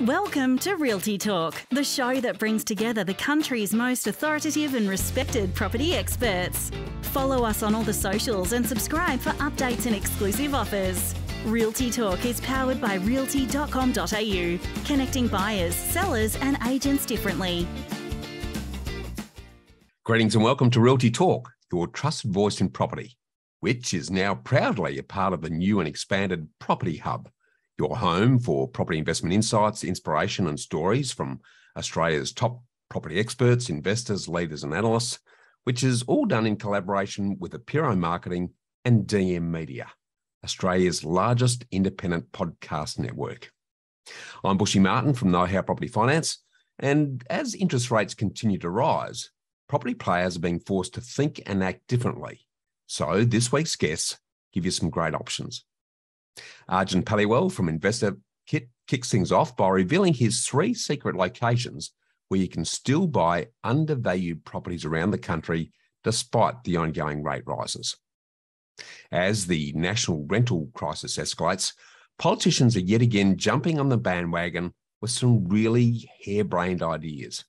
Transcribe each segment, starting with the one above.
Welcome to Realty Talk, the show that brings together the country's most authoritative and respected property experts. Follow us on all the socials and subscribe for updates and exclusive offers. Realty Talk is powered by realty.com.au, connecting buyers, sellers and agents differently. Greetings and welcome to Realty Talk, your trusted voice in property, which is now proudly a part of the new and expanded Property Hub, your home for property investment insights, inspiration and stories from Australia's top property experts, investors, leaders and analysts, which is all done in collaboration with Apiro Marketing and DM Media, Australia's largest independent podcast network. I'm Bushy Martin from Know How Property Finance, and as interest rates continue to rise, property players are being forced to think and act differently. So this week's guests give you some great options. Arjun Paliwal from Investorkit kicks things off by revealing his 3 secret locations where you can still buy undervalued properties around the country despite the ongoing rate rises. As the national rental crisis escalates, politicians are yet again jumping on the bandwagon with some really harebrained ideas.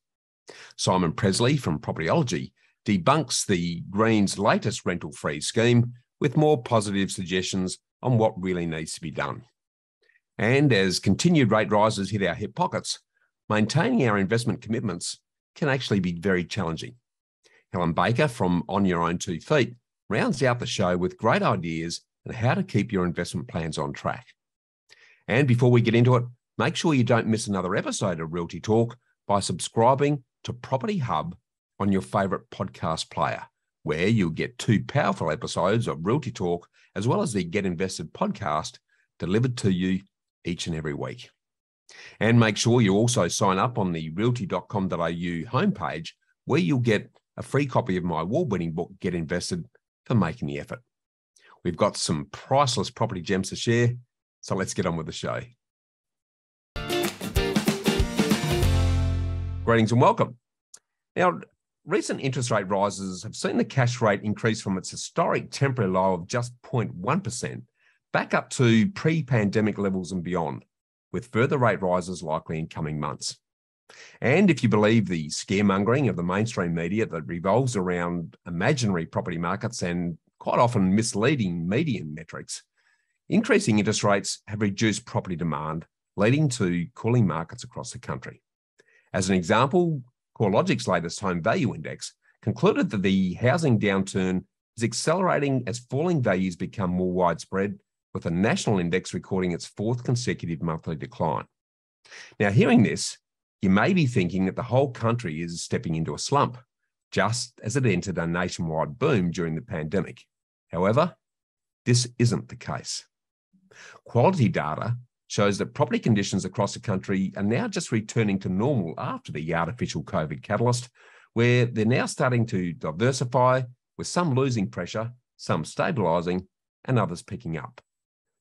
Simon Pressley from Propertyology debunks the Greens' latest rental-free scheme with more positive suggestions on what really needs to be done. And as continued rate rises hit our hip pockets, maintaining our investment commitments can actually be very challenging. Helen Baker from On Your Own 2 Feet rounds out the show with great ideas on how to keep your investment plans on track. And before we get into it, make sure you don't miss another episode of Realty Talk by subscribing to Property Hub on your favourite podcast player, where you'll get 2 powerful episodes of Realty Talk as well as the Get Invested podcast delivered to you each and every week. And make sure you also sign up on the realty.com.au homepage, where you'll get a free copy of my award-winning book, Get Invested, for making the effort. We've got some priceless property gems to share, so let's get on with the show. Greetings and welcome. Now, recent interest rate rises have seen the cash rate increase from its historic temporary low of just 0.1% back up to pre-pandemic levels and beyond, with further rate rises likely in coming months. And if you believe the scaremongering of the mainstream media that revolves around imaginary property markets and quite often misleading median metrics, increasing interest rates have reduced property demand, leading to cooling markets across the country. As an example, CoreLogic's latest home value index concluded that the housing downturn is accelerating as falling values become more widespread, with the national index recording its 4th consecutive monthly decline. Now, hearing this, you may be thinking that the whole country is stepping into a slump, just as it entered a nationwide boom during the pandemic. However, this isn't the case. Quality data shows that property conditions across the country are now just returning to normal after the artificial COVID catalyst, where they're now starting to diversify, with some losing pressure, some stabilising, and others picking up.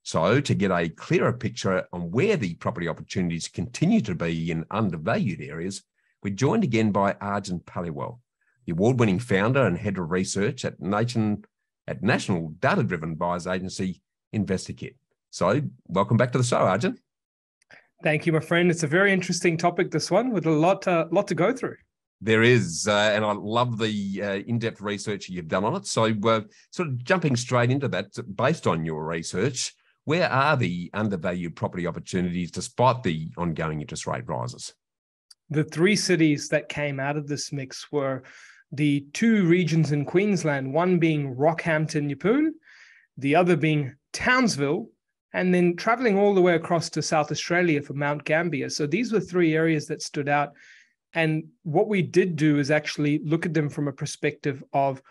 So to get a clearer picture on where the property opportunities continue to be in undervalued areas, we're joined again by Arjun Paliwal, the award-winning founder and head of research at national data-driven buyers agency Investorkit. So welcome back to the show, Arjun. Thank you, my friend. It's a very interesting topic, this one, with a lot to go through. There is, and I love the in-depth research you've done on it. So sort of jumping straight into that, based on your research, where are the undervalued property opportunities despite the ongoing interest rate rises? The 3 cities that came out of this mix were the 2 regions in Queensland, one being Rockhampton, Yeppoon, the other being Townsville, and then traveling all the way across to South Australia for Mount Gambier. So these were 3 areas that stood out. And what we did do is actually look at them from a perspective of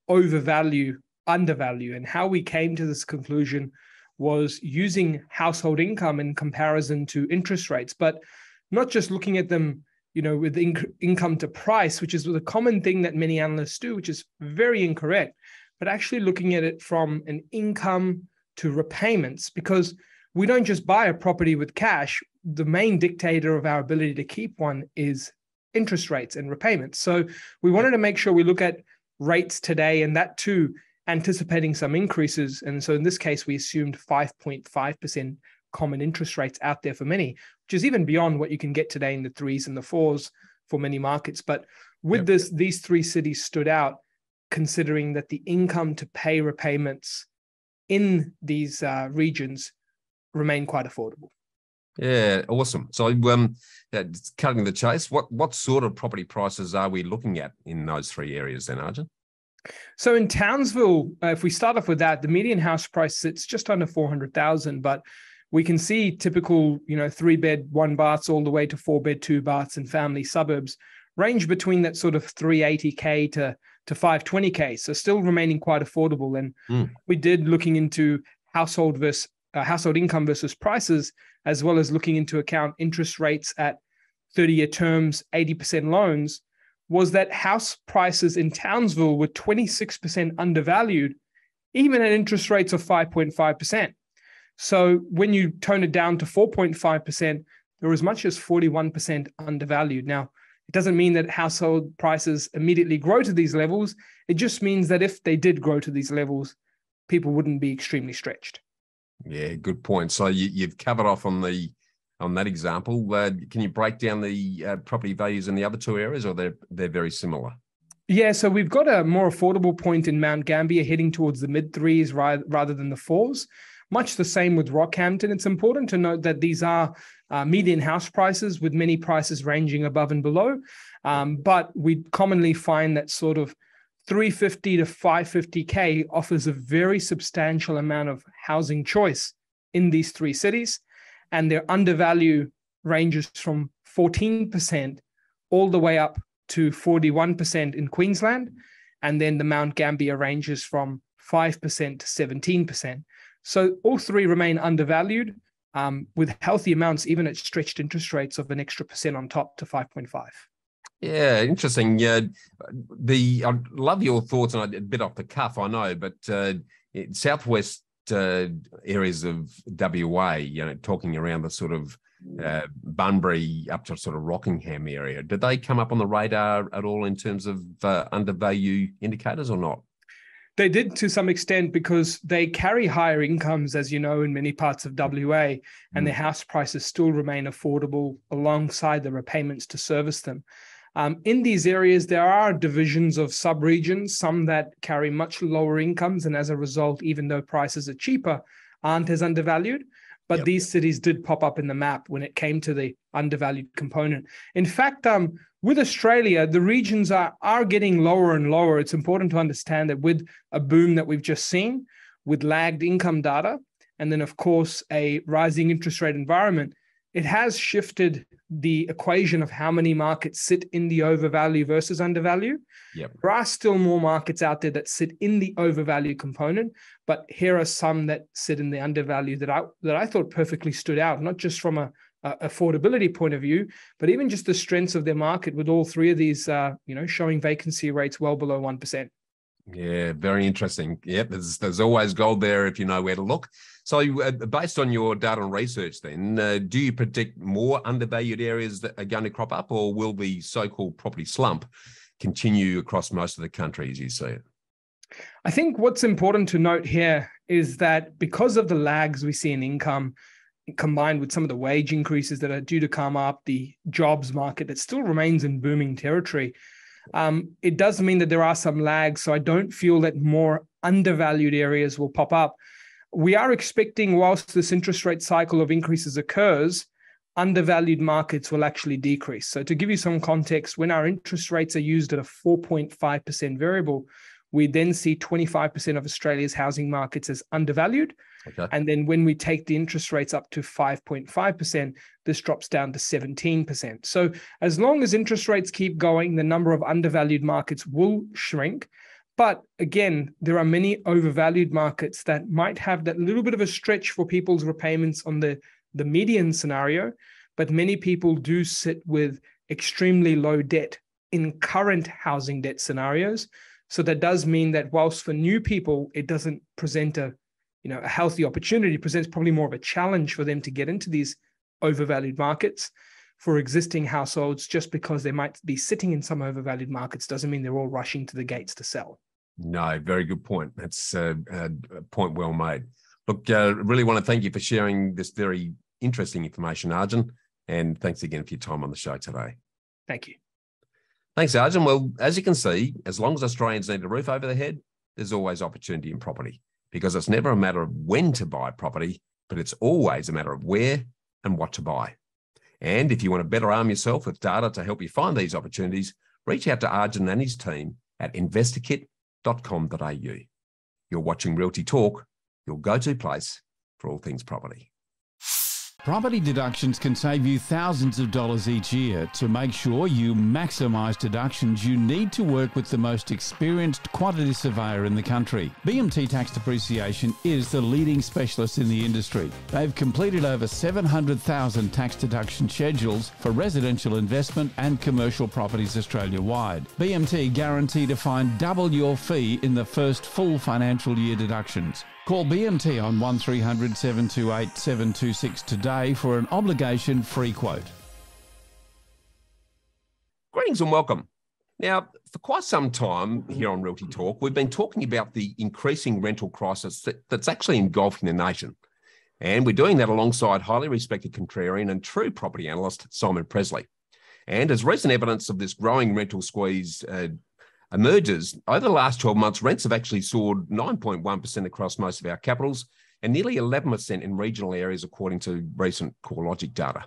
overvalue, undervalue. And how we came to this conclusion was using household income in comparison to interest rates, but not just looking at them, with income to price, which is a common thing that many analysts do, which is very incorrect, but actually looking at it from an income to repayments, because we don't just buy a property with cash. The main dictator of our ability to keep one is interest rates and repayments. So we wanted to make sure we look at rates today, and that too anticipating some increases. And so in this case, we assumed 5.5% common interest rates out there for many, which is even beyond what you can get today in the 3s and the 4s for many markets. But with these 3 cities stood out, considering that the income to pay repayments in these regions remain quite affordable. Yeah, awesome. So, cutting the chase, what sort of property prices are we looking at in those 3 areas then, Arjun? So in Townsville, if we start off with that, the median house price sits just under 400,000, but we can see typical, 3-bed, 1-baths all the way to 4-bed, 2-baths and family suburbs range between that sort of 380K to 520K. So still remaining quite affordable. And we did looking into household income versus prices, as well as looking into account interest rates at 30-year terms, 80% loans, was that house prices in Townsville were 26% undervalued, even at interest rates of 5.5%. So when you tone it down to 4.5%, there was as much as 41% undervalued. Now, it doesn't mean that household prices immediately grow to these levels. It just means that if they did grow to these levels, people wouldn't be extremely stretched. Yeah, good point. So you've covered off on that example. Can you break down the property values in the other 2 areas, or they're very similar? Yeah, so we've got a more affordable point in Mount Gambier heading towards the mid-3s rather than the 4s. Much the same with Rockhampton. It's important to note that these are median house prices, with many prices ranging above and below. But we commonly find that sort of 350 to 550K offers a very substantial amount of housing choice in these 3 cities. And their undervalue ranges from 14% all the way up to 41% in Queensland. And then the Mount Gambier ranges from 5% to 17%. So all 3 remain undervalued, with healthy amounts, even at stretched interest rates of an extra percent on top to 5.5. Yeah, interesting. I'd love your thoughts on a bit off the cuff, I know, but southwest areas of WA, talking around the sort of Bunbury up to sort of Rockingham area, did they come up on the radar at all in terms of undervalue indicators or not? They did to some extent, because they carry higher incomes, as you know, in many parts of WA, and their house prices still remain affordable alongside the repayments to service them. In these areas, there are divisions of sub-regions, some that carry much lower incomes, and as a result, even though prices are cheaper, aren't as undervalued. But these cities did pop up in the map when it came to the undervalued component. In fact, with Australia, the regions are getting lower and lower. It's important to understand that with a boom that we've just seen, with lagged income data, and then, of course, a rising interest rate environment, it has shifted the equation of how many markets sit in the overvalue versus undervalue. There are still more markets out there that sit in the overvalue component, but here are some that sit in the undervalue that I thought perfectly stood out, not just from a affordability point of view, but even just the strengths of their market, with all 3 of these, showing vacancy rates well below 1%. Yeah, very interesting. Yep, there's always gold there if you know where to look. So based on your data and research then, do you predict more undervalued areas that are going to crop up, or will the so-called property slump continue across most of the country as you see it? I think what's important to note here is that because of the lags we see in income, combined with some of the wage increases that are due to come up, the jobs market that still remains in booming territory, it does mean that there are some lags. So I don't feel that more undervalued areas will pop up. We are expecting, whilst this interest rate cycle of increases occurs, undervalued markets will actually decrease. So to give you some context, when our interest rates are used at a 4.5% variable, we then see 25% of Australia's housing markets as undervalued. Okay. And then when we take the interest rates up to 5.5%, this drops down to 17%. So as long as interest rates keep going, the number of undervalued markets will shrink. But again, there are many overvalued markets that might have that little bit of a stretch for people's repayments on the median scenario. But many people do sit with extremely low debt in current housing debt scenarios. So that does mean that whilst for new people, it doesn't present a healthy opportunity, it presents probably more of a challenge for them to get into these overvalued markets. For existing households, just because they might be sitting in some overvalued markets doesn't mean they're all rushing to the gates to sell. No, very good point. That's a point well made. Look, really want to thank you for sharing this very interesting information, Arjun, and thanks again for your time on the show today. Thank you. Thanks, Arjun. Well, as you can see, as long as Australians need a roof over their head, there's always opportunity in property, because it's never a matter of when to buy property, but it's always a matter of where and what to buy. And if you want to better arm yourself with data to help you find these opportunities, reach out to Arjun and his team at investorkit.com.au. You're watching Realty Talk, your go-to place for all things property. Property deductions can save you thousands of dollars each year. To make sure you maximise deductions, you need to work with the most experienced quantity surveyor in the country. BMT Tax Depreciation is the leading specialist in the industry. They've completed over 700,000 tax deduction schedules for residential investment and commercial properties Australia-wide. BMT guarantee to find double your fee in the first full financial year deductions. Call BMT on 1300 728 726 today for an obligation-free quote. Greetings and welcome. Now, for quite some time here on Realty Talk, we've been talking about the increasing rental crisis that's actually engulfing the nation. And we're doing that alongside highly respected contrarian and true property analyst, Simon Pressley. And as recent evidence of this growing rental squeeze emerges, over the last 12 months, rents have actually soared 9.1% across most of our capitals and nearly 11% in regional areas, according to recent CoreLogic data.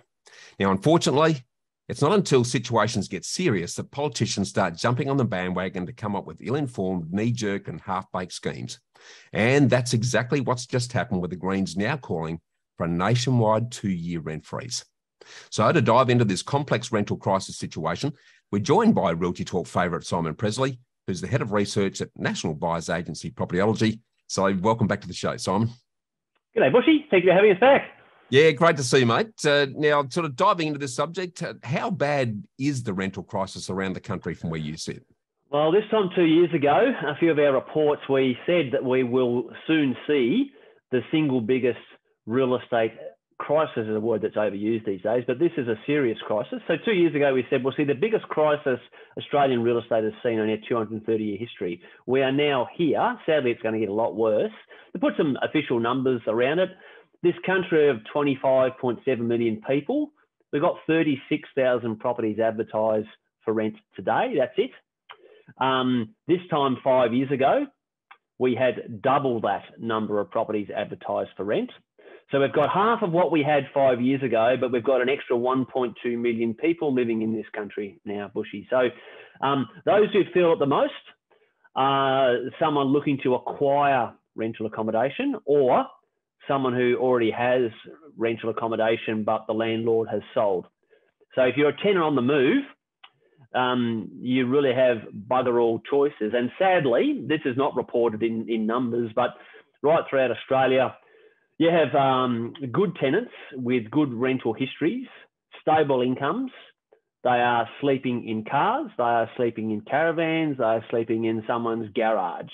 Now, unfortunately, it's not until situations get serious that politicians start jumping on the bandwagon to come up with ill-informed, knee-jerk and half-baked schemes. And that's exactly what's just happened with the Greens now calling for a nationwide 2-year rent freeze. So to dive into this complex rental crisis situation, we're joined by Realty Talk favourite Simon Pressley, who's the head of research at national buyers agency Propertyology. So welcome back to the show, Simon. G'day, Bushy. Thank you for having us back. Yeah, great to see you, mate. Now, sort of diving into this subject, how bad is the rental crisis around the country from where you sit? Well, this time 2 years ago, a few of our reports, we said that we will soon see the single biggest real estate crisis is a word that's overused these days, but this is a serious crisis. So 2 years ago, we said, we'll see the biggest crisis Australian real estate has seen in our 230-year history. We are now here. Sadly, it's going to get a lot worse. To put some official numbers around it, this country of 25.7 million people, we've got 36,000 properties advertised for rent today. That's it. This time 5 years ago, we had double that number of properties advertised for rent. So we've got half of what we had 5 years ago, but we've got an extra 1.2 million people living in this country now, Bushy. So those who feel it the most are someone looking to acquire rental accommodation, or someone who already has rental accommodation, but the landlord has sold. So if you're a tenant on the move, you really have bugger all choices. And sadly, this is not reported in numbers, but right throughout Australia, you have good tenants with good rental histories, stable incomes. They are sleeping in cars. They are sleeping in caravans. They are sleeping in someone's garage.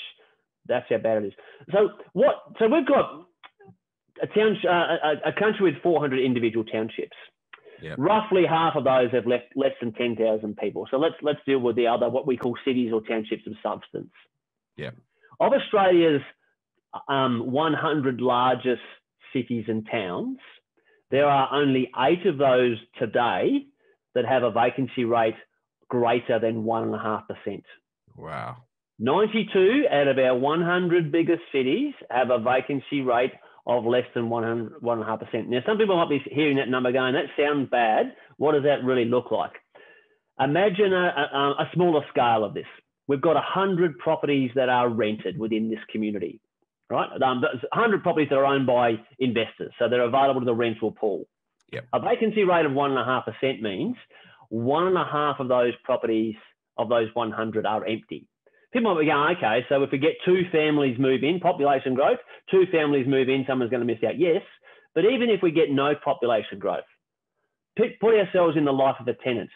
That's how bad it is. So we've got a country with 400 individual townships. Yep. Roughly half of those have left less than 10,000 people. So let's deal with the other, what we call cities or townships of substance. Yeah. Of Australia's 100 largest cities and towns, there are only 8 of those today that have a vacancy rate greater than 1.5%. Wow. 92 out of our 100 biggest cities have a vacancy rate of less than 1.5%. Now, some people might be hearing that number going, that sounds bad. What does that really look like? Imagine a smaller scale of this. We've got 100 properties that are rented within this community, right? 100 properties that are owned by investors, so they're available to the rental pool. Yep. A vacancy rate of 1.5% means 1.5 of those properties of those 100 are empty. People might be going, okay, so if we get 2 families move in, population growth, 2 families move in, someone's going to miss out. Yes, but even if we get no population growth, put ourselves in the life of a tenant.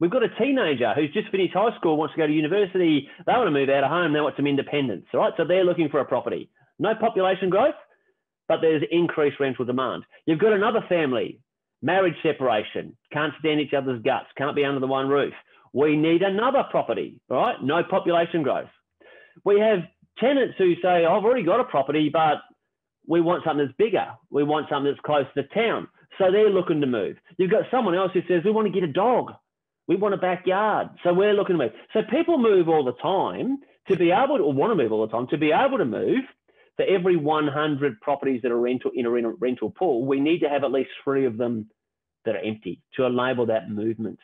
We've got a teenager who's just finished high school, wants to go to university. They want to move out of home. They want some independence, right? So they're looking for a property. No population growth, but there's increased rental demand. You've got another family, marriage separation, can't stand each other's guts, can't be under the one roof. We need another property, right? No population growth. We have tenants who say, I've already got a property, but we want something that's bigger. We want something that's close to town. So they're looking to move. You've got someone else who says, we want to get a dog. We want a backyard. So we're looking to move. So people move all the time to be able to, or want to move all the time, to be able to move. For every 100 properties that are in a rental pool, we need to have at least 3 of them that are empty to enable that movement.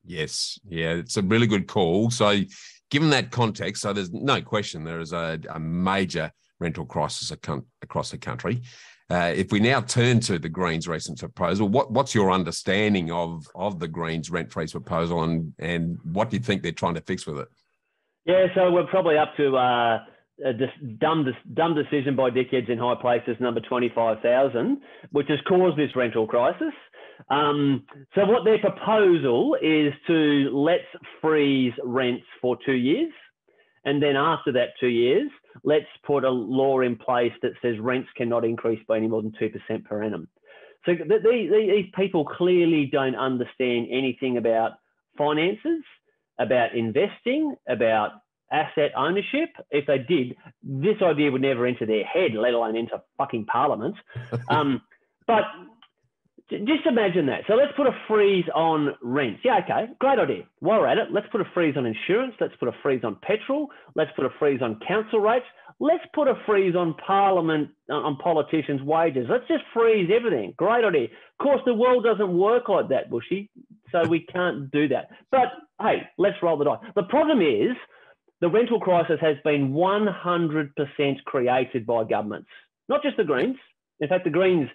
Yes. Yeah, it's a really good call. So given that context, so there's no question there is a major rental crisis across the country. If we now turn to the Greens' recent proposal, what's your understanding of the Greens' rent freeze proposal, and what do you think they're trying to fix with it? Yeah, so we're probably up to a dumb decision by dickheads in high places, number 25,000, which has caused this rental crisis. So what their proposal is to let's freeze rents for 2 years. And then after that 2 years, let's put a law in place that says rents cannot increase by any more than 2% per annum. So these people clearly don't understand anything about finances, about investing, about asset ownership. If they did, this idea would never enter their head, let alone enter fucking Parliament. But just imagine that. So let's put a freeze on rents. Yeah, okay, great idea. While we're at it, let's put a freeze on insurance. Let's put a freeze on petrol. Let's put a freeze on council rates. Let's put a freeze on Parliament, on politicians' wages. Let's just freeze everything. Great idea. Of course, the world doesn't work like that, Bushy, so we can't do that. But hey, let's roll the dice. The problem is the rental crisis has been 100% created by governments, not just the Greens. In fact, the Greens,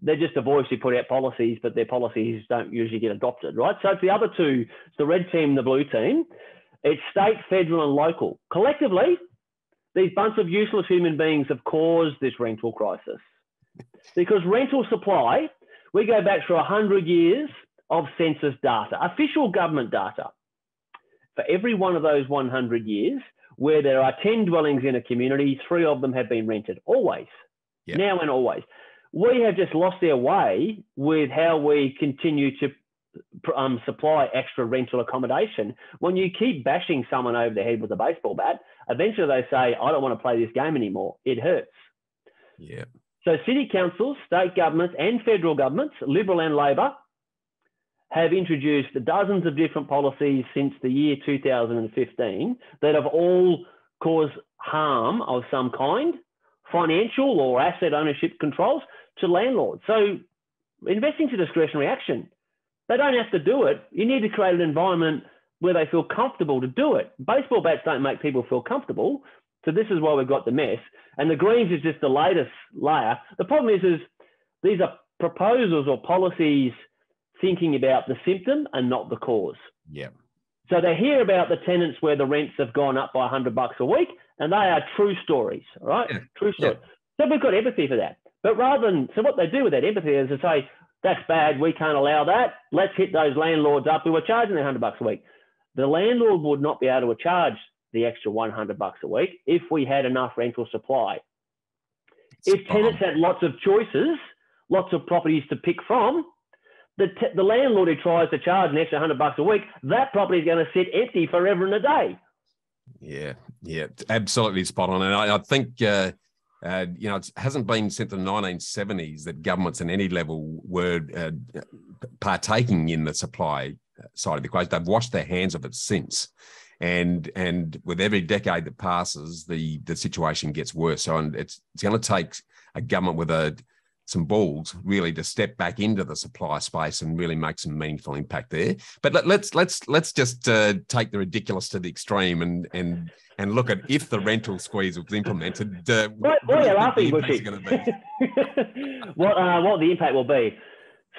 they're just a voice who put out policies, but their policies don't usually get adopted, right? So it's the other two, it's the red team and the blue team. It's state, federal, and local. Collectively, these bunch of useless human beings have caused this rental crisis. Because rental supply, we go back for 100 years of census data, official government data. For every one of those 100 years, where there are 10 dwellings in a community, 3 of them have been rented, always, now and always. We have just lost our way with how we continue to supply extra rental accommodation. When you keep bashing someone over the head with a baseball bat, eventually they say, I don't want to play this game anymore. It hurts. Yeah. So city councils, state governments and federal governments, Liberal and Labor, have introduced dozens of different policies since the year 2015 that have all caused harm of some kind, financial or asset ownership controls to landlords. So investing to discretionary action, they don't have to do it. You need to create an environment where they feel comfortable to do it. Baseball bats don't make people feel comfortable. So this is why we've got the mess. And the Greens is just the latest layer. The problem is these are proposals or policies thinking about the symptom and not the cause. Yeah. So they hear about the tenants where the rents have gone up by $100 a week, and they are true stories, all right? Yeah. True stories. Yeah. So we've got empathy for that. But so what they do with that empathy is to say, that's bad, we can't allow that. Let's hit those landlords up who are charging their $100 a week. The landlord would not be able to charge the extra $100 a week if we had enough rental supply. If tenants had lots of choices, lots of properties to pick from, the landlord who tries to charge an extra $100 a week, that property is going to sit empty forever and a day. Yeah, absolutely spot on. And I think, it hasn't been since the 1970s that governments at any level were partaking in the supply side of the equation. They've washed their hands of it since. And with every decade that passes, the situation gets worse. So it's going to take a government with some balls really to step back into the supply space and really make some meaningful impact there. But let's just take the ridiculous to the extreme and look at if the rental squeeze was implemented. What are you laughing, Bushy? What the impact will be?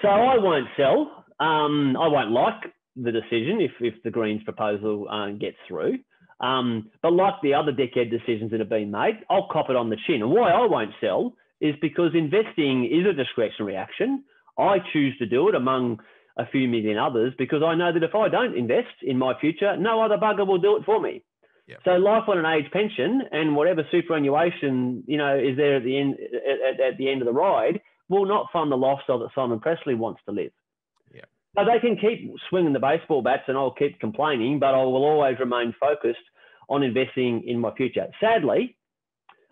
So I won't sell. I won't like the decision if the Greens proposal gets through. But like the other decade decisions that have been made, I'll cop it on the chin. And why I won't sell is because investing is a discretionary action. I choose to do it among a few million others because I know that if I don't invest in my future, no other bugger will do it for me. Yep. So life on an age pension and whatever superannuation is there at the end of the ride will not fund the lifestyle that Simon Pressley wants to live. Yeah. So they can keep swinging the baseball bats and I'll keep complaining, but I will always remain focused on investing in my future. Sadly,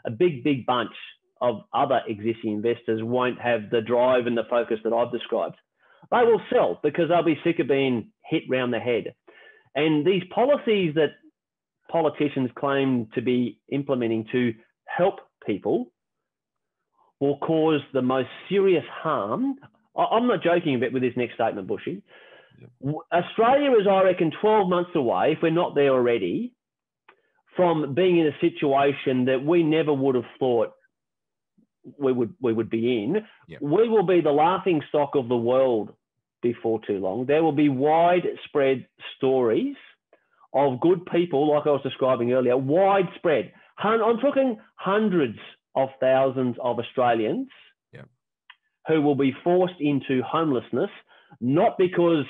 a big bunch of other existing investors won't have the drive and the focus that I've described. They will sell because they'll be sick of being hit round the head. And these policies that politicians claim to be implementing to help people will cause the most serious harm. I'm not joking a bit with this next statement, Bushy. Yep. Australia is, I reckon, 12 months away, if we're not there already, from being in a situation that we never would have thought we would be in. Yep. We will be the laughing stock of the world before too long. There will be widespread stories of good people, like I was describing earlier, widespread. I'm talking hundreds of thousands of Australians who will be forced into homelessness, not because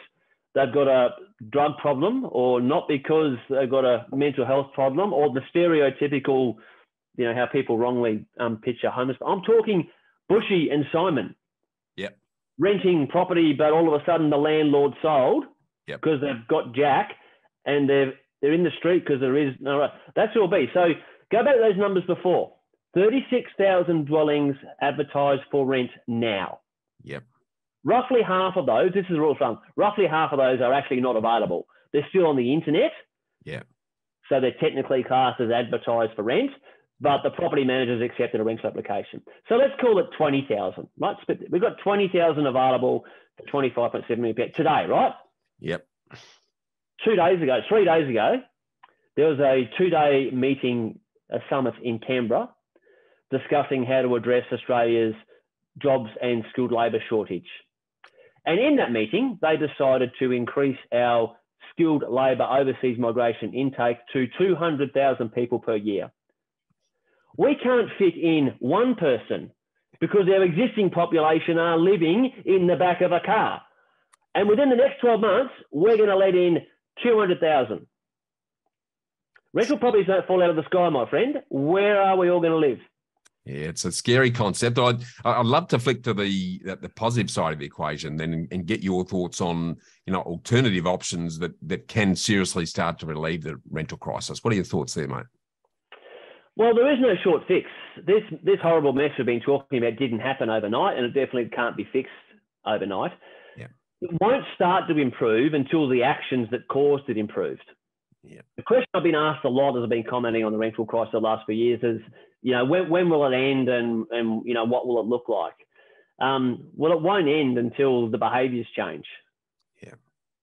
they've got a drug problem or not because they've got a mental health problem or the stereotypical, how people wrongly picture homeless. I'm talking Bushy and Simon renting property, but all of a sudden the landlord sold because they've got Jack and they're in the street because there is no. That's who it'll be. So go back to those numbers before. 36,000 dwellings advertised for rent now. Yep. Roughly half of those, this is a rule of thumb, roughly half of those are actually not available. They're still on the internet. Yeah. So they're technically classed as advertised for rent, but the property manager's accepted a rental application. So let's call it 20,000, right? We've got 20,000 available for 25.7 million today, right? Yep. 3 days ago, there was a 2-day meeting, a summit in Canberra, discussing how to address Australia's jobs and skilled labour shortage. And in that meeting, they decided to increase our skilled labour overseas migration intake to 200,000 people per year. We can't fit in one person because our existing population are living in the back of a car. And within the next 12 months, we're going to let in 200,000. Rental properties don't fall out of the sky, my friend. Where are we all going to live? Yeah, it's a scary concept. I'd love to flick to the positive side of the equation then and get your thoughts on alternative options that can seriously start to relieve the rental crisis. What are your thoughts there, mate? Well, there is no short fix. This horrible mess we've been talking about didn't happen overnight, and it definitely can't be fixed overnight. Yeah. It won't start to improve until the actions that caused it improved. Yeah. The question I've been asked a lot as I've been commenting on the rental crisis the last few years is, when will it end and what will it look like? Well, it won't end until the behaviours change. Yeah.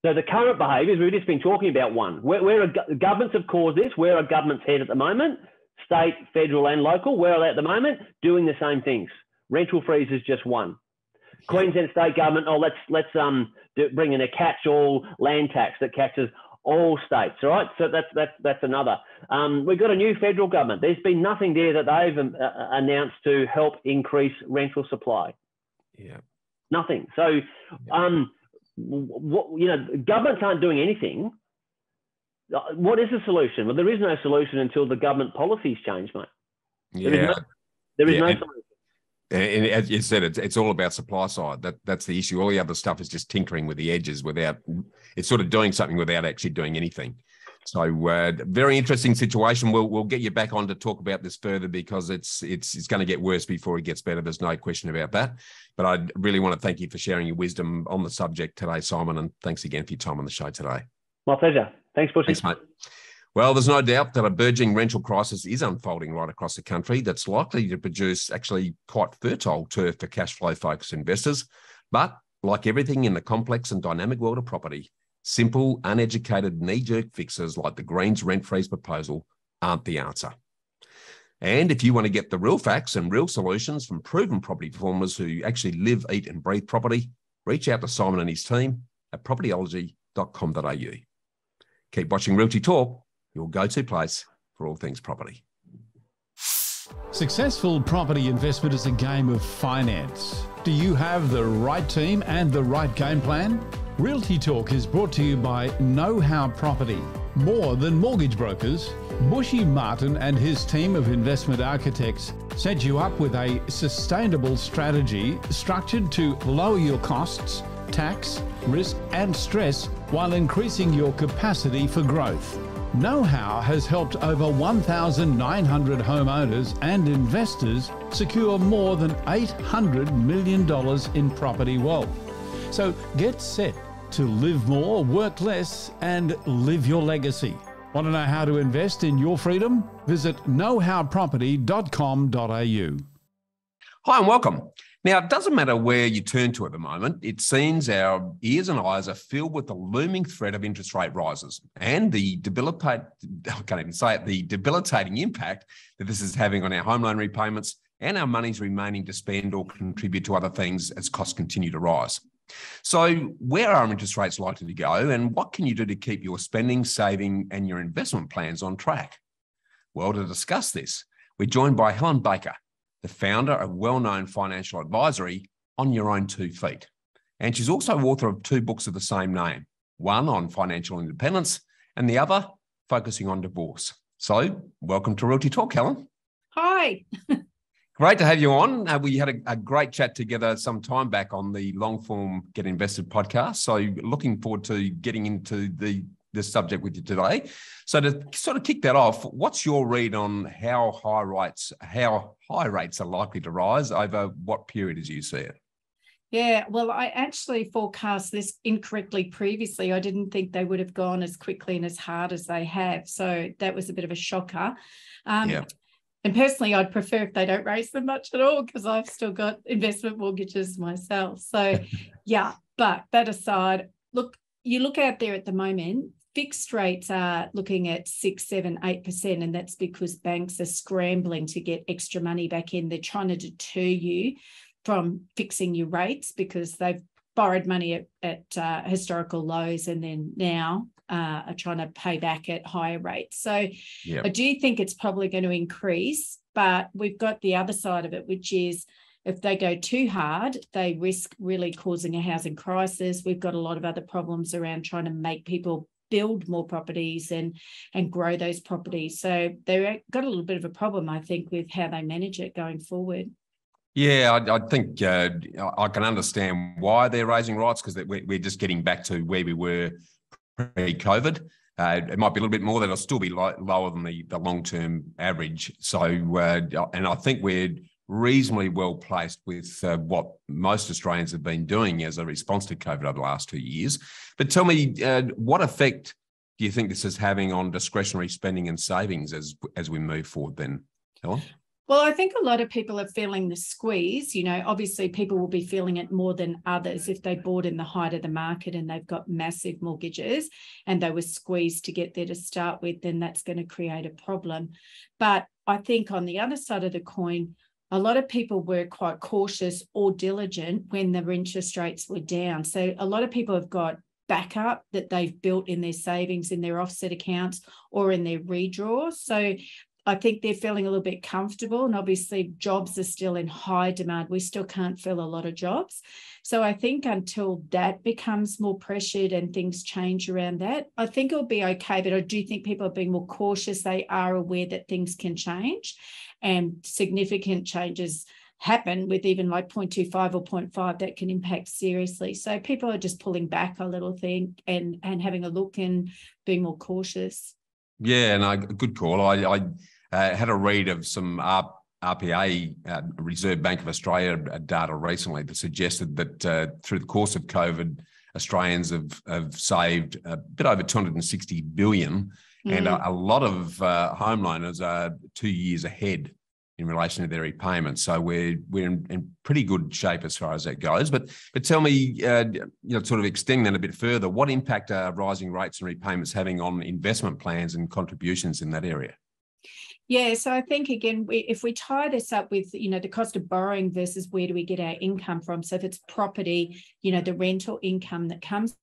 So the current behaviours, we've just been talking about one. Where governments have caused this, where are governments head at the moment? State, federal and local, where are they at the moment? Doing the same things. Rental freeze is just one. Yeah. Queensland state government, let's bring in a catch-all land tax that catches all states, all right? So that's another. We've got a new federal government. There's been nothing there that they've announced to help increase rental supply. Yeah. Nothing. So, governments aren't doing anything. What is the solution? Well, there is no solution until the government policies change, mate. Yeah. There is no solution. And as you said, it's all about supply side. That's the issue. All the other stuff is just tinkering with the edges it's sort of doing something without actually doing anything. So very interesting situation. We'll get you back on to talk about this further because it's going to get worse before it gets better. There's no question about that. But I really want to thank you for sharing your wisdom on the subject today, Simon, and thanks again for your time on the show today. My pleasure. Thanks, Bushy. Thanks, mate. Well, there's no doubt that a burgeoning rental crisis is unfolding right across the country that's likely to produce actually quite fertile turf for cash flow focused investors. But like everything in the complex and dynamic world of property, simple, uneducated, knee-jerk fixes like the Greens rent freeze proposal aren't the answer. And if you want to get the real facts and real solutions from proven property performers who actually live, eat and breathe property, reach out to Simon and his team at propertyology.com.au. Keep watching Realty Talk, your go-to place for all things property. Successful property investment is a game of finance. Do you have the right team and the right game plan? Realty Talk is brought to you by Know How Property. More than mortgage brokers, Bushy Martin and his team of investment architects set you up with a sustainable strategy structured to lower your costs, tax, risk and stress while increasing your capacity for growth. Know-how has helped over 1,900 homeowners and investors secure more than $800 million in property wealth. So get set to live more, work less, and live your legacy. Want to know how to invest in your freedom? Visit knowhowproperty.com.au. Hi and welcome. Now, it doesn't matter where you turn to at the moment. It seems our ears and eyes are filled with the looming threat of interest rate rises and the debilitating impact that this is having on our home loan repayments and our money's remaining to spend or contribute to other things as costs continue to rise. So where are interest rates likely to go, and what can you do to keep your spending, saving and your investment plans on track? Well, to discuss this, we're joined by Helen Baker, the founder of well-known financial advisory On Your Own 2 Feet. And she's also author of 2 books of the same name, one on financial independence and the other focusing on divorce. So welcome to Realty Talk, Helen. Hi. Great to have you on. We had a great chat together some time back on the long-form Get Invested podcast. So looking forward to getting into this subject with you today. So to sort of kick that off, what's your read on how high rates are likely to rise over what period as you see it? Yeah, well, I actually forecast this incorrectly previously. I didn't think they would have gone as quickly and as hard as they have. So that was a bit of a shocker. And personally, I'd prefer if they don't raise them much at all because I've still got investment mortgages myself. So yeah, but that aside, you look out there at the moment, fixed rates are looking at 6, 7, 8%, and that's because banks are scrambling to get extra money back in. They're trying to deter you from fixing your rates because they've borrowed money at historical lows and then now are trying to pay back at higher rates. So I do think it's probably going to increase, but we've got the other side of it, which is if they go too hard, they risk really causing a housing crisis. We've got a lot of other problems around trying to make people build more properties and grow those properties. So they've got a little bit of a problem, I think, with how they manage it going forward. Yeah, I think I can understand why they're raising rates because we're just getting back to where we were pre-COVID. It might be a little bit more, that'll still be lower than the long-term average. So, and I think we're reasonably well placed with what most Australians have been doing as a response to COVID over the last 2 years. But tell me, what effect do you think this is having on discretionary spending and savings as we move forward then, Helen? Well, I think a lot of people are feeling the squeeze. You know, obviously people will be feeling it more than others. If they bought in the height of the market and they've got massive mortgages and they were squeezed to get there to start with, then that's going to create a problem. But I think on the other side of the coin, a lot of people were quite cautious or diligent when the interest rates were down. So a lot of people have got backup that they've built in their savings, in their offset accounts or in their redraw. So I think they're feeling a little bit comfortable, and obviously jobs are still in high demand. We still can't fill a lot of jobs. So I think until that becomes more pressured and things change around that, I think it'll be okay. But I do think people are being more cautious. They are aware that things can change and significant changes happen with even like 0.25 or 0.5 that can impact seriously. So people are just pulling back a little thing and having a look and being more cautious. Yeah, no, good call. I had a read of some RPA, Reserve Bank of Australia data recently that suggested that through the course of COVID, Australians have saved a bit over 260 billion, and a lot of home loaners are 2 years ahead in relation to their repayments. So we're in pretty good shape as far as that goes. But tell me, sort of extending that a bit further, what impact are rising rates and repayments having on investment plans and contributions in that area? Yeah, so I think, again, if we tie this up with, the cost of borrowing versus where do we get our income from? So if it's property, the rental income that comes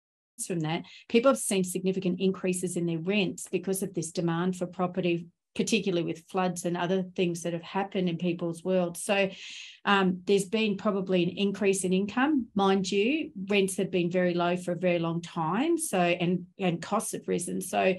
from that, people have seen significant increases in their rents because of this demand for property, particularly with floods and other things that have happened in people's world. So there's been probably an increase in income. Mind you, rents have been very low for a very long time. So, and costs have risen. So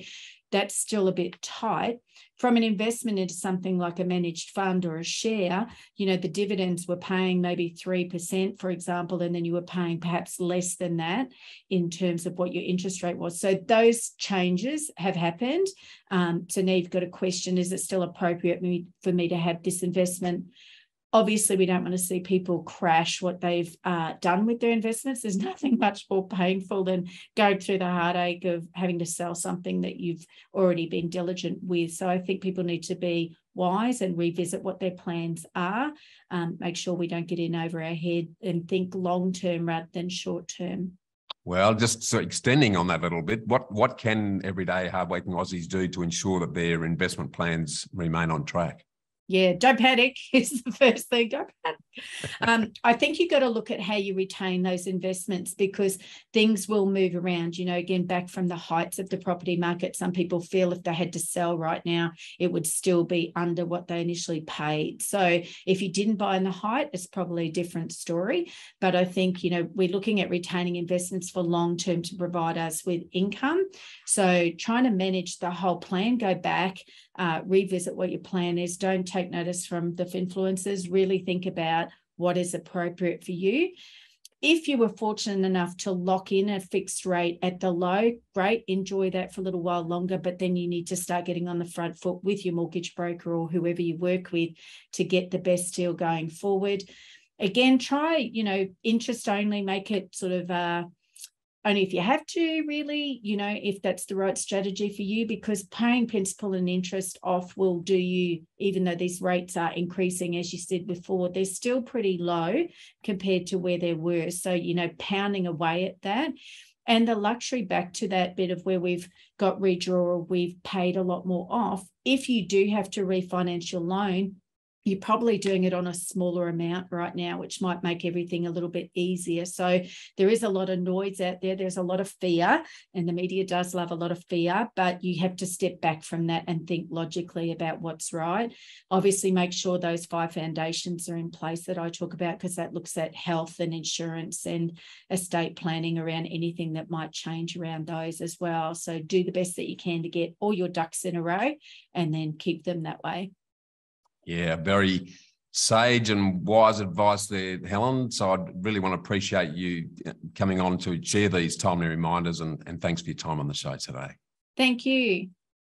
that's still a bit tight. From an investment into something like a managed fund or a share, you know, the dividends were paying maybe 3%, for example, and then you were paying perhaps less than that in terms of what your interest rate was. So those changes have happened. So now you've got a question, is it still appropriate for me to have this investment? Obviously, we don't want to see people crash what they've done with their investments. There's nothing much more painful than going through the heartache of having to sell something that you've already been diligent with. So I think people need to be wise and revisit what their plans are. Make sure we don't get in over our head and think long-term rather than short-term. Well, just so extending on that a little bit, what can everyday hardworking Aussies do to ensure that their investment plans remain on track? Yeah, don't panic is the first thing. Don't panic. I think you've got to look at how you retain those investments, because things will move around. You know, again, back from the heights of the property market, some people feel if they had to sell right now, it would still be under what they initially paid. So if you didn't buy in the height, it's probably a different story. But I think, you know, we're looking at retaining investments for long term to provide us with income. So trying to manage the whole plan, go back, revisit what your plan is. Don't take notice from the influencers. Really think about what is appropriate for you. If you were fortunate enough to lock in a fixed rate at the low, great, enjoy that for a little while longer, but then you need to start getting on the front foot with your mortgage broker or whoever you work with to get the best deal going forward. Again, try, you know, interest only, make it sort of only if you have to, really, you know, if that's the right strategy for you, because paying principal and interest off will do you, even though these rates are increasing, as you said before, they're still pretty low compared to where they were. So, you know, pounding away at that. And the luxury, back to that bit of where we've got redraw or we've paid a lot more off, if you do have to refinance your loan, you're probably doing it on a smaller amount right now, which might make everything a little bit easier. So there is a lot of noise out there. There's a lot of fear, and the media does love a lot of fear, but you have to step back from that and think logically about what's right. Obviously, make sure those 5 foundations are in place that I talk about, because that looks at health and insurance and estate planning around anything that might change around those as well. So do the best that you can to get all your ducks in a row and then keep them that way. Yeah, very sage and wise advice there, Helen. So I'd really want to appreciate you coming on to share these timely reminders, and thanks for your time on the show today. Thank you.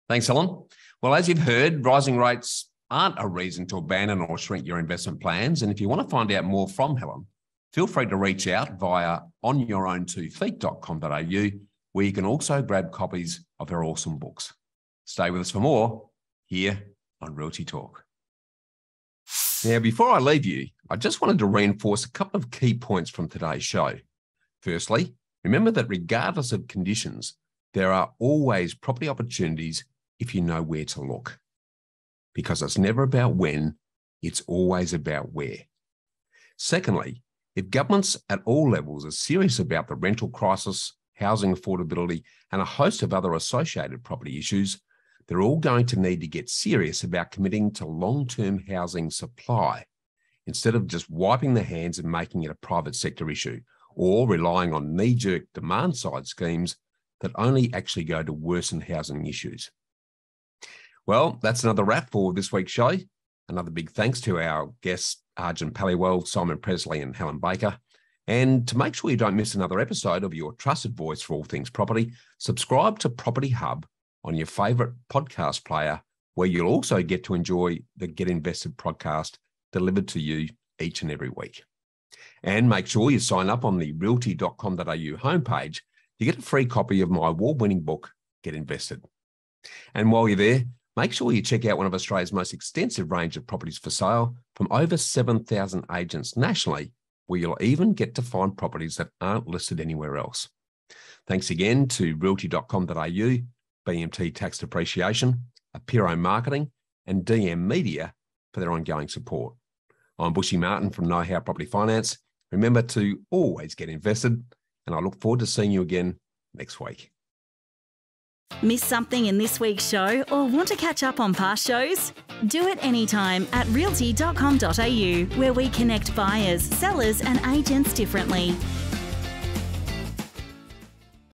Thanks, Helen. Well, as you've heard, rising rates aren't a reason to abandon or shrink your investment plans. And if you want to find out more from Helen, feel free to reach out via onyourown2feet.com.au, where you can also grab copies of her awesome books. Stay with us for more here on Realty Talk. Now, before I leave you, I just wanted to reinforce a couple of key points from today's show. Firstly, remember that regardless of conditions, there are always property opportunities if you know where to look. Because it's never about when, it's always about where. Secondly, if governments at all levels are serious about the rental crisis, housing affordability, and a host of other associated property issues, they're all going to need to get serious about committing to long-term housing supply instead of just wiping their hands and making it a private sector issue, or relying on knee-jerk demand-side schemes that only actually go to worsen housing issues. Well, that's another wrap for this week's show. Another big thanks to our guests, Arjun Paliwal, Simon Pressley and Helen Baker. And to make sure you don't miss another episode of your trusted voice for all things property, subscribe to Property Hub on your favourite podcast player, where you'll also get to enjoy the Get Invested podcast delivered to you each and every week. And make sure you sign up on the realty.com.au homepage to get a free copy of my award-winning book, Get Invested. And while you're there, make sure you check out one of Australia's most extensive range of properties for sale from over 7,000 agents nationally, where you'll even get to find properties that aren't listed anywhere else. Thanks again to realty.com.au, BMT Tax Depreciation, Apiro Marketing, and DM Media for their ongoing support. I'm Bushy Martin from Know How Property Finance. Remember to always get invested, and I look forward to seeing you again next week. Miss something in this week's show or want to catch up on past shows? Do it anytime at realty.com.au, where we connect buyers, sellers, and agents differently.